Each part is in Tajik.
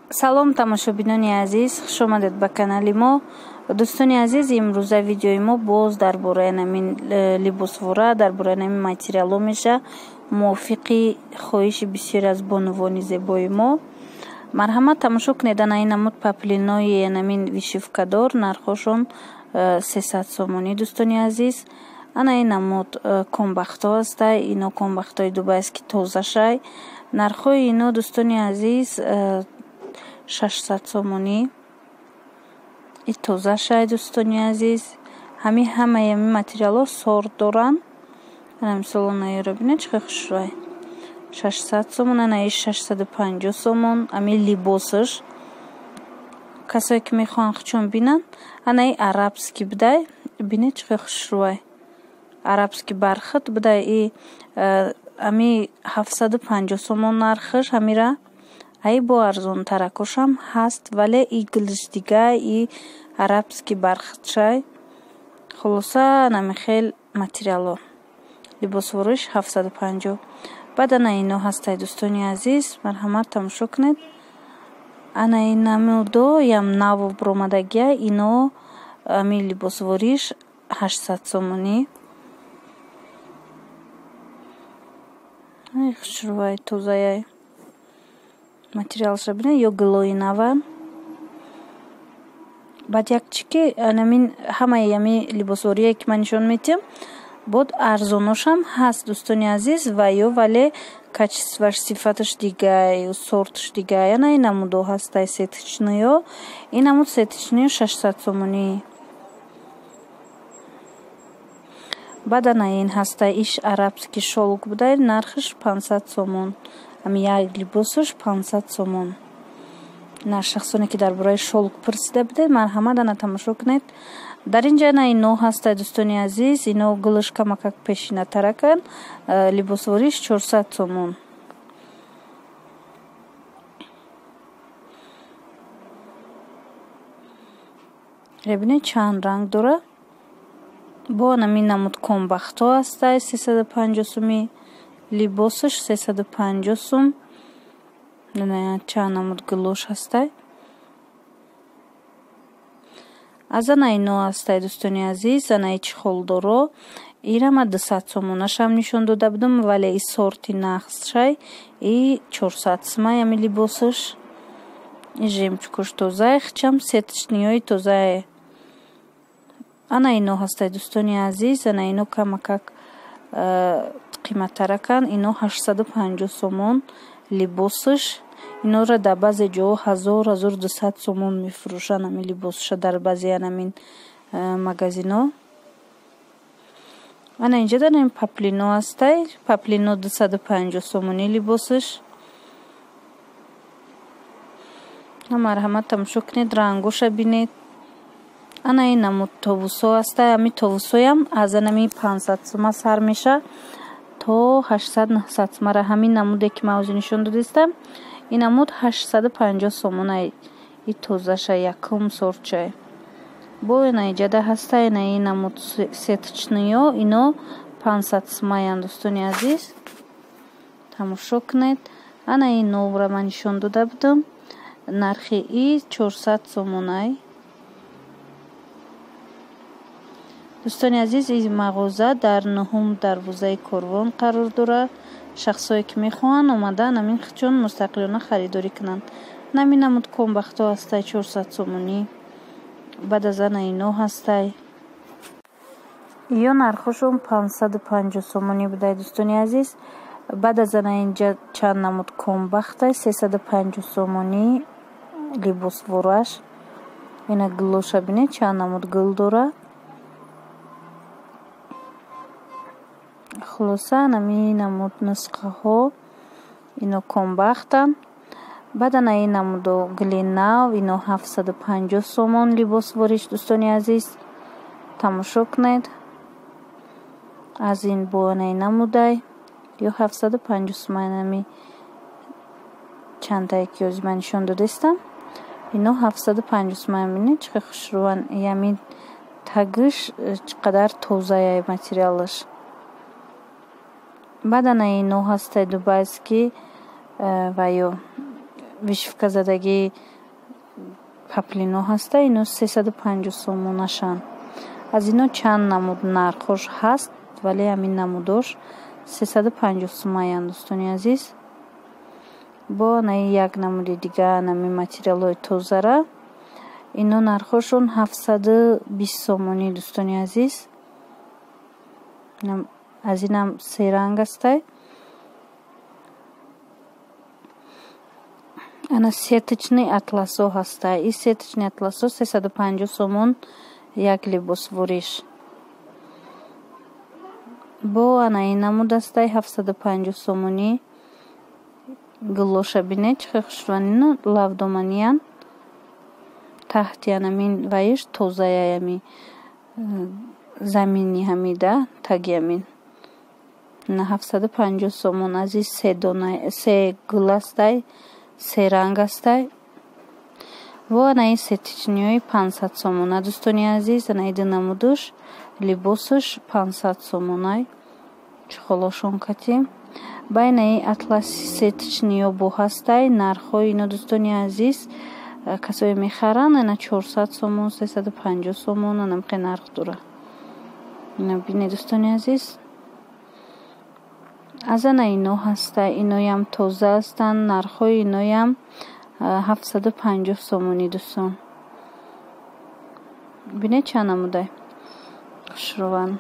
салом тамошобинони азиз, хуш омадед ба канали мо. дӯстони азиз, имрӯза видеои мо боз дар бораи намин либосвора, дар бораи намин материалҳо меша, мувофиқи хоҳиши бисёре аз бонувони зебои мо. марҳамат тамошо кунед, ана ин намуд паплинои намин вишивкадор, нархошон 300 сомонӣ. дӯстони азиз, ана ин намуд комбахтҳо ҳастай, ино комбахтҳои дубайст ки тозашай. нархҳои ино дӯстони азиз 600 сомонӣ. и тозашай дӯстони азиз. ҳамаи материалҳо сорт доранд. ана мисол наёро бинед чӣ хушрӯй. 600 сомон, ана 650 сомон. ами либосаш касое ки мехоҳанд хучон бинанд. ана и арабский будай, бинед чӣ хушрӯй. арабский бархат будай, и ами 750 сомон нархаш. ҳамира ай бо арзонтаракошам ҳаст, вале и глиҷдига и арабский бархатшай. хулоса намихел материалҳо либосвориш 750. баъд ана ино ҳастай дӯстони азиз, марҳамат тамошо кунед. ана ин намудо ям нав бромадагия, ино ами либосвориш 800 сомонӣ. ай хушрӯй тозаяй материалша бинед, ё глои наван. баъд як чики намин ҳамаи ами либосворие ки ман нишон метиҳам, бод арзоношам ҳаст дӯстони азиз, ва ё вале качестваш сифаташ дигай, сорташ дигай. ана ин намудо ҳастай сетичниё, ин намуд сетичниё 600 сомонӣ. баъд ана ин ҳастай иш арабский шолк будай, нархаш 500 сомон. ами як либосаш 500 сомон. на шахсоне ки дар бораи шолк пурсида будед, марҳамат ана тамошо кунед. дар ин ҷа ана ино ҳастай дӯстони азиз, ино гулаш камакак пешинатаракан, либосвориш 400 сомон. бинед чанд ранг дора. бо намин намуд комбахтҳо ҳастай 350 сомӣ. либосаш 350 сом. чанд намуд гулош ҳастай. аз ана ино ҳастай дӯстони азиз, ана и чихолдоро ирама 200 сомонашам нишон дода будам, вале и сорти нақсшай и 400 сомай. ами либосаш и жемчугош тозай, хичам сетичниёи тозае. ана ино ҳастай дӯстони азиз, ана ино камакак қиматтаракан, ино 850 сомон. либосаш инора дар баъзе ҷоҳо 1000-1200 сомон мефурӯшанд. ами либосаша дар баъзе анамин магазинҳо. ана инҷа дар ин паплино ҳастай, паплино 250 сомонӣ либосаш. марҳамат тамошо кунед, рангоша бинед. ана ин намуд товусҳо ҳастай, ами товусҳоям аз анами 500 сома сар меша то 800-900 сомара. ҳамин намуде ки ман ӯзи нишон додистам, ин намуд 850 сомонай. и тозаша якум сортшай. бо ина иҷада ҳастай, ина ин намуд сетичниё, ино 500 сомаянд дӯстони азиз. тамошо кунед. ана ин новра ман нишон дода будам, нархи и 400 сомонай. дӯстони азиз, ин мағоза дар 9 дарвозаи Корвон қарор дорад. шахсое ки мехоҳанд омадан намин хичон мустақилона харидорӣ кунанд. намин намуд комбахтҳо ҳастай 400 сомонӣ. баъд аз ана ино ҳастай, ё нархошон 550 сомонӣ будай дӯстони азиз. баъд аз ана инҷа чанд намуд комбахтай 350 сомонӣ либосвораш. ина гулоша бинед, чанд намуд гул дорад. хулоса нами намуд нусхаҳо ино комбахтанд. баъд ана ин намудо глинав, ино 750 сомон либосвориш дӯстони азиз. тамошо кунед. аз ин бо ана ин намудай ё 750 сомон. ами чандтае ки ӯзи ман нишон додистам, ино 750 сомон. бинед чӣ хушрӯан. ами тагиш чӣ қадар тозаяй материалаш. баъд ана ино ҳастай дубайский ва ё вишивка задаги паплино ҳаста. Ино 350 сомонашан. аз ино чанд намуд нархош ҳаст, вале ҳамин намудош 350 сомаян. дӯстони азиз, бо наи як намуди дига нами материалҳои тозара ино нархошон 720 сомонӣ. дӯстони азиз, аз инам се ранг астай. ана сеточни атласо ҳастай. ин сеточни атласо 350 сомон як либосвориш. бо ана ин намуд астай 750 сомонӣ. гулоша бине чихе хушрӯванино лавдоманиян. таҳти анамин ваиш тозаяями замини ҳамида тагиямин на 750 сомон. аз ин се гул астай, се ранг астай. во ана ин сетичниҳои 500 сомона. дӯстони азиз, ана иди намудуш либосуш 500 сомонай чухолошон катим. байнаи атласи сетичниҳо бо ҳастай. нархҳои ино дӯстони азиз касое мехаран ана 400 сомон, 350 сомон анамқи нарх дора. ина бине дӯстони азиз, аз ана ино ҳастай. иноям тоза ҳастанд. нархҳои иноям 750 сомонӣ. дӯстон бине чанд намудай хушрӯван.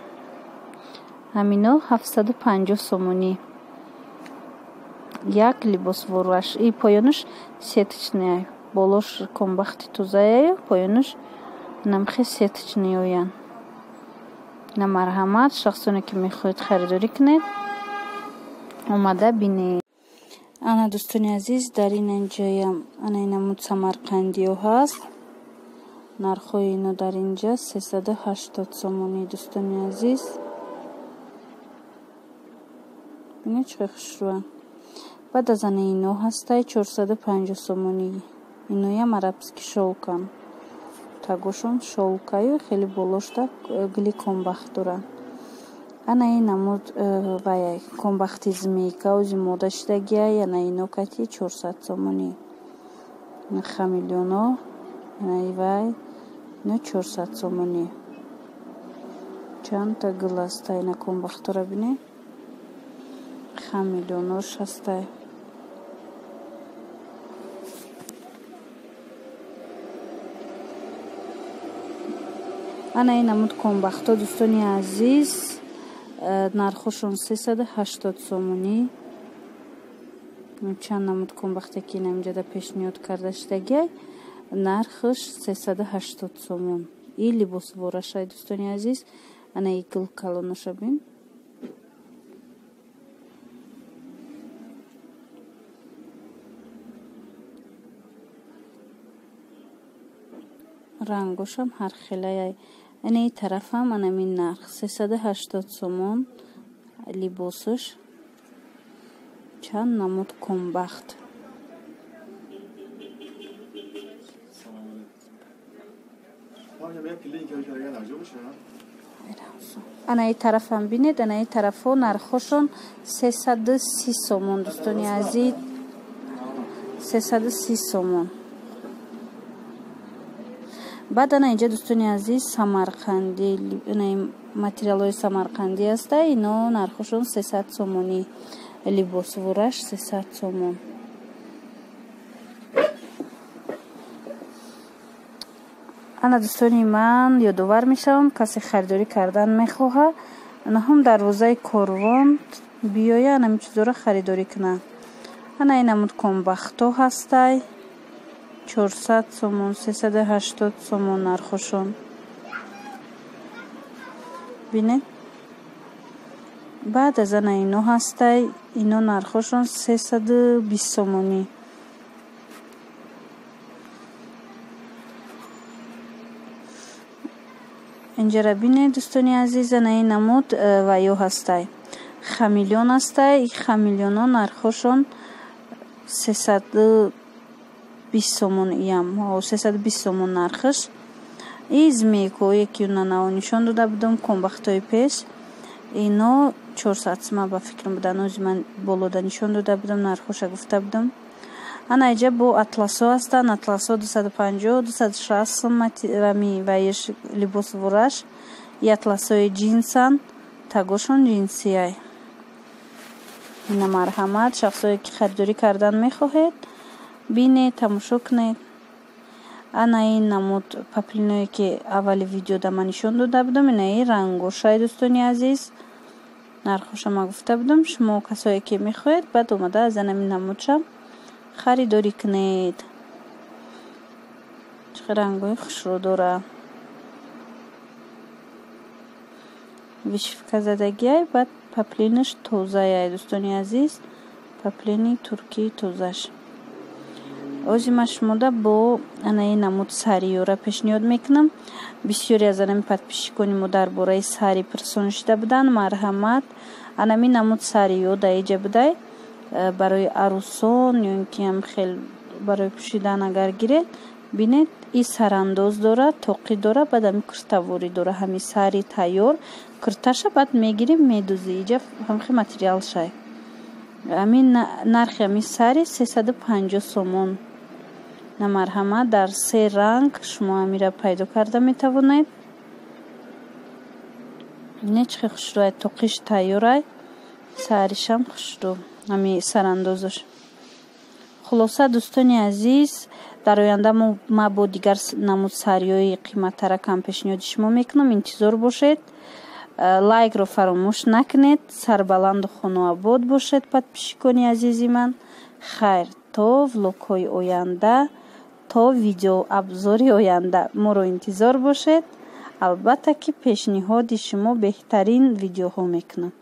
ҳамино 750 сомонӣ як либосвораш. и поёнуш сеточнияй, болош комбахти тозаяю, поёнуш намхи сеточниёян. на марҳамат, шахсоне ки мехоҳед харидорӣ кунед омада бинед. ана дӯстони азиз, дар ин инҷаям ана ин намуд самарқандиё ҳаст. нархҳои ино дар инҷа 380 сомонӣ. дӯстони азиз, бине чиқе хушрӯван. баъд аз ана ино ҳастай 450 сомонӣ. иноям арабски шолкан. тагошон шолкаю хеле болошта гули комбахт доранд. ана ин намуд ваяй комбахти змейка озимода шидагияй. ана ино кати 400 сомонӣ. хамелёно ана ивай ино 400 сомонӣ. чандта гул астай. ина комбахтора бине хамелёнош ҳастай. ана ин намуд комбахто дӯстони азиз нархошон 380 сомонӣ. чанд намуд комбахте ки намҷада пешниҳод карда шидагияй нархаш 380 сомон. и либосворашай дӯстони азиз. ана и гул калоноша бин. рангошам ҳар хелаяй. ана ин тарафам анамин нарх 380 сомон либосуш. чанд намуд комбахт. ана ин тарафам бинед. ана ин тарафҳо нархошон 330 сомон. дӯстони азиз, 330 сомон. баъд ана инҷа дӯстони азиз самарқандӣ материалҳои самарқандӣ ҳаста. ино нархошон 300 сомонӣ. либосвораш 300 сомон. ана дӯстони ман ёдовар мешавам, касе харидорӣ кардан мехоҳад наҳум дарвозаи корвон биёя анамин чизора харидорӣ кунад. ана ин намуд комбахто ҳастай 400 сомон, 380 сомон нархошон. бинед, баъд аз ана ино ҳастай. ино нархошон 320 сомонӣ. инҷара бинед дӯстони азиз, ана ин намуд ваё ҳастай. хамелён ҳастай. и хамелёно нархошон 320 сомон. иям 320 сомон нархаш. и змейкое ки нанао нишон дода будам комбахтои пеш ино 400 сма ба фикрам буда. нози ман болода нишон дода будам, нархоша гуфта будам. ана иҷа бо атласо ҳастанд. Атласо 250 260 сум ваиш либос вураш. И атласои ҷинсанд, тагошон ҷинсияй. ина марҳамат, шахсое ки харидорӣ кардан мехоҳед бинед, тамошо кунед. ана ин намуд паплиное ки аввали видеода ман нишон дода будам. ина ин рангошаи дӯстони азиз, нархоша ман гуфта будам. шумо касое ки мехоҳед баъд омада аз ин намудша харидорӣ кунед. чӣ рангои хушро дора. вишивка задагиай, баъд паплинаш тозаяй дӯстони азиз, паплини туркии тозаш. озима шумода бо анаи намуд сариёра пешниҳод мекунам. бисёре аз анами подписчикони мо дар бораи сари пурсонишида буданд. марҳамат, анами намуд сариё даиҷа будай барои арӯсон ё ин ки ҳам хел барои пӯшидан агар гиред бинед. и сарандоз дора, тоқӣ дора, баъд ами куртаворӣ дора. ҳами сари тайёр курташа баъд мегирӣ медӯзӣ. иҷа ҳамхи материалшай. ами нархи ами сари 350 сомон. на марҳамат, дар 3 ранг шумо амира пайдо карда метавонед. не чихе хушрӯай, тоқиш тайёрай, саришам хушрӯ, ами сарандозаш. хулоса дӯстони азиз, дар оянда ма бо дигар намуд сариёи қиматтаракам пешниҳоди шумо мекунам. интизор бошед. лайкро фаромӯш накунед. сарбаланду хонуобод бошед подписчикони азизи ман. хайр, то влогҳои оянда, то видеообзори оянда моро интизор бошед. албатта ки пешниҳоди шумо беҳтарин видеоҳо мекунам.